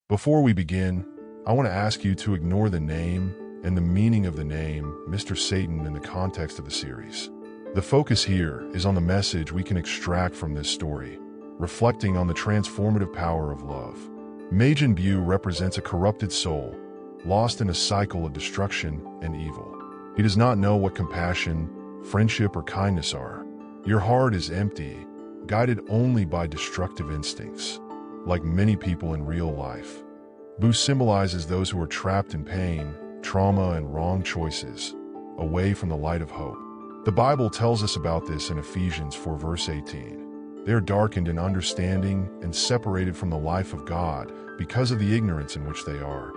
Before we begin, I want to ask you to ignore the name and the meaning of the name Mr. Satan in the context of the series. The focus here is on the message we can extract from this story, reflecting on the transformative power of love. Majin Buu represents a corrupted soul, lost in a cycle of destruction and evil. He does not know what compassion, friendship, or kindness are. Your heart is empty, guided only by destructive instincts. Like many people in real life, Buu symbolizes those who are trapped in pain, trauma, and wrong choices, away from the light of hope. The Bible tells us about this in Ephesians 4 verse 18. They are darkened in understanding and separated from the life of God because of the ignorance in which they are,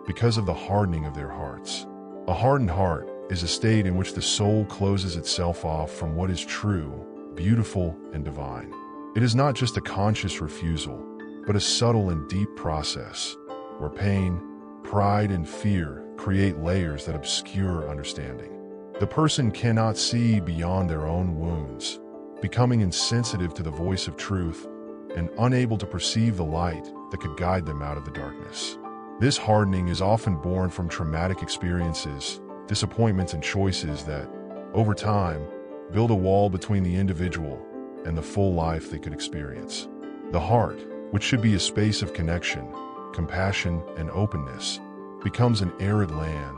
because of the hardening of their hearts. A hardened heart is a state in which the soul closes itself off from what is true, beautiful, and divine. It is not just a conscious refusal, but a subtle and deep process where pain, pride, and fear create layers that obscure understanding. The person cannot see beyond their own wounds, becoming insensitive to the voice of truth and unable to perceive the light that could guide them out of the darkness. This hardening is often born from traumatic experiences, disappointments, and choices that, over time, build a wall between the individual and the full life they could experience. The heart, which should be a space of connection, compassion, and openness, becomes an arid land,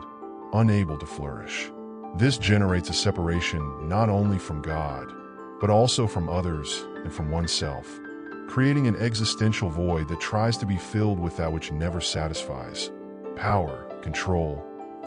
unable to flourish. This generates a separation not only from God, but also from others and from oneself, creating an existential void that tries to be filled with that which never satisfies: power, control,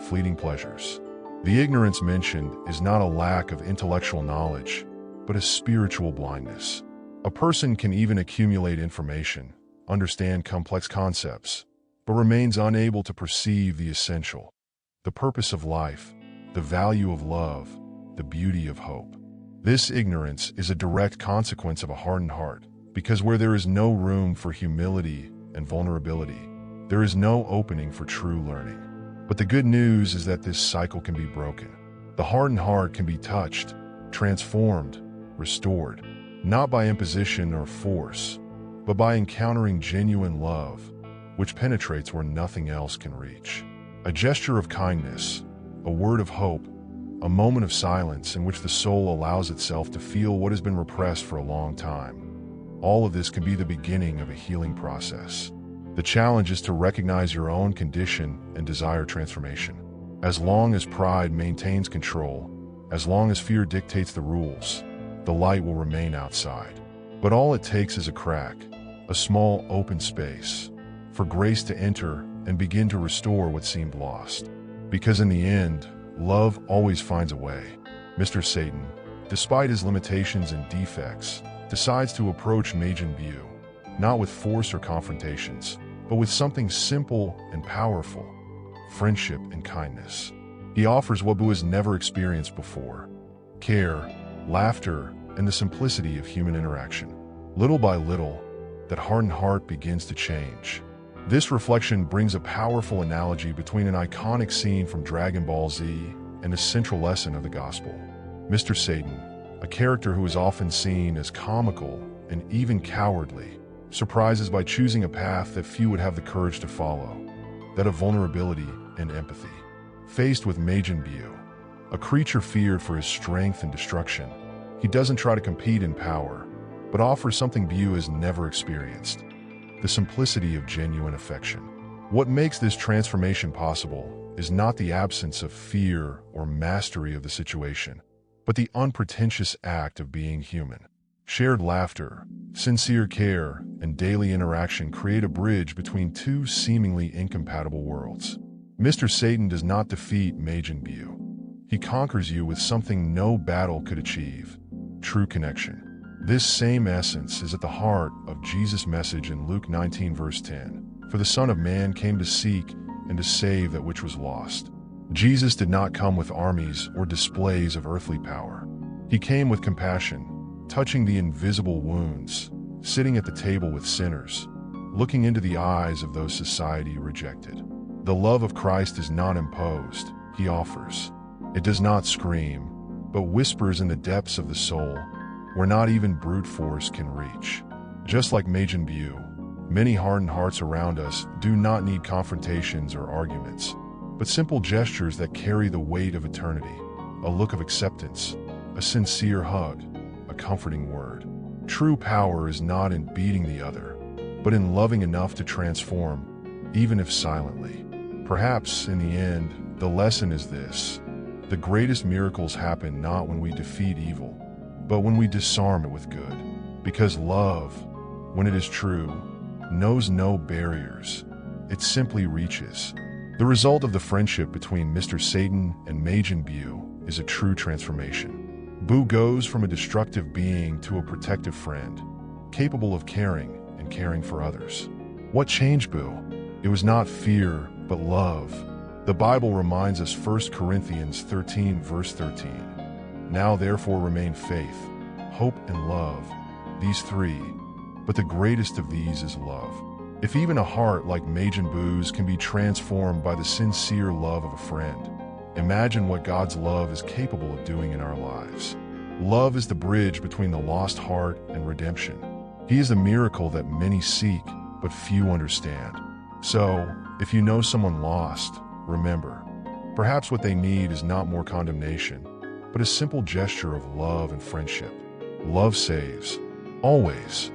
fleeting pleasures. The ignorance mentioned is not a lack of intellectual knowledge, but a spiritual blindness. A person can even accumulate information, understand complex concepts, but remains unable to perceive the essential: the purpose of life, the value of love, the beauty of hope. This ignorance is a direct consequence of a hardened heart, because where there is no room for humility and vulnerability, there is no opening for true learning. But the good news is that this cycle can be broken. The hardened heart can be touched, transformed, restored, not by imposition or force, but by encountering genuine love, which penetrates where nothing else can reach. A gesture of kindness, a word of hope, a moment of silence in which the soul allows itself to feel what has been repressed for a long time. All of this can be the beginning of a healing process. The challenge is to recognize your own condition and desire transformation. As long as pride maintains control, as long as fear dictates the rules, the light will remain outside. But all it takes is a crack, a small open space, for grace to enter and begin to restore what seemed lost. Because in the end, love always finds a way. Mr. Satan, despite his limitations and defects, decides to approach Majin Buu, not with force or confrontations, but with something simple and powerful: friendship and kindness. He offers what Buu has never experienced before: care, laughter, and the simplicity of human interaction. Little by little, that hardened heart begins to change. This reflection brings a powerful analogy between an iconic scene from DragonBallZ and a central lesson of the gospel. Mr. Satan, a character who is often seen as comical and even cowardly, surprises by choosing a path that few would have the courage to follow: that of vulnerability and empathy. Faced with Majin Buu, a creature feared for his strength and destruction, he doesn't try to compete in power, but offers something Buu has never experienced: the simplicity of genuine affection. What makes this transformation possible is not the absence of fear or mastery of the situation, but the unpretentious act of being human. Shared laughter, sincere care, and daily interaction create a bridge between two seemingly incompatible worlds. Mr. Satan does not defeat Majin Buu. He conquers you with something no battle could achieve: true connection. This same essence is at the heart of Jesus' message in Luke 19 verse 10. For the Son of Man came to seek and to save that which was lost. Jesus did not come with armies or displays of earthly power. He came with compassion, touching the invisible wounds, sitting at the table with sinners, looking into the eyes of those society rejected. The love of Christ is not imposed, he offers. It does not scream, but whispers in the depths of the soul, where not even brute force can reach. Just like Majin Buu, Many hardened hearts around us do not need confrontations or arguments, but simple gestures that carry the weight of eternity. A look of acceptance, a sincere hug, a comforting word. True power is not in beating the other, but in loving enough to transform, even if silently. Perhaps, in the end, the lesson is this: the greatest miracles happen not when we defeat evil, but when we disarm it with good. Because love, when it is true, knows no barriers. It simply reaches. The result of the friendship between Mr. Satan and Majin Buu is a true transformation. Buu goes from a destructive being to a protective friend, capable of caring and caring for others. What changed Buu? It was not fear, but love. The Bible reminds us 1 Corinthians 13 verse 13. Now therefore remain faith, hope, and love, these three, but the greatest of these is love. If even a heart like Majin Buu's can be transformed by the sincere love of a friend, imagine what God's love is capable of doing in our lives. Love is the bridge between the lost heart and redemption. He is the miracle that many seek, but few understand. So, if you know someone lost, remember, perhaps what they need is not more condemnation, but a simple gesture of love and friendship. Love saves. Always.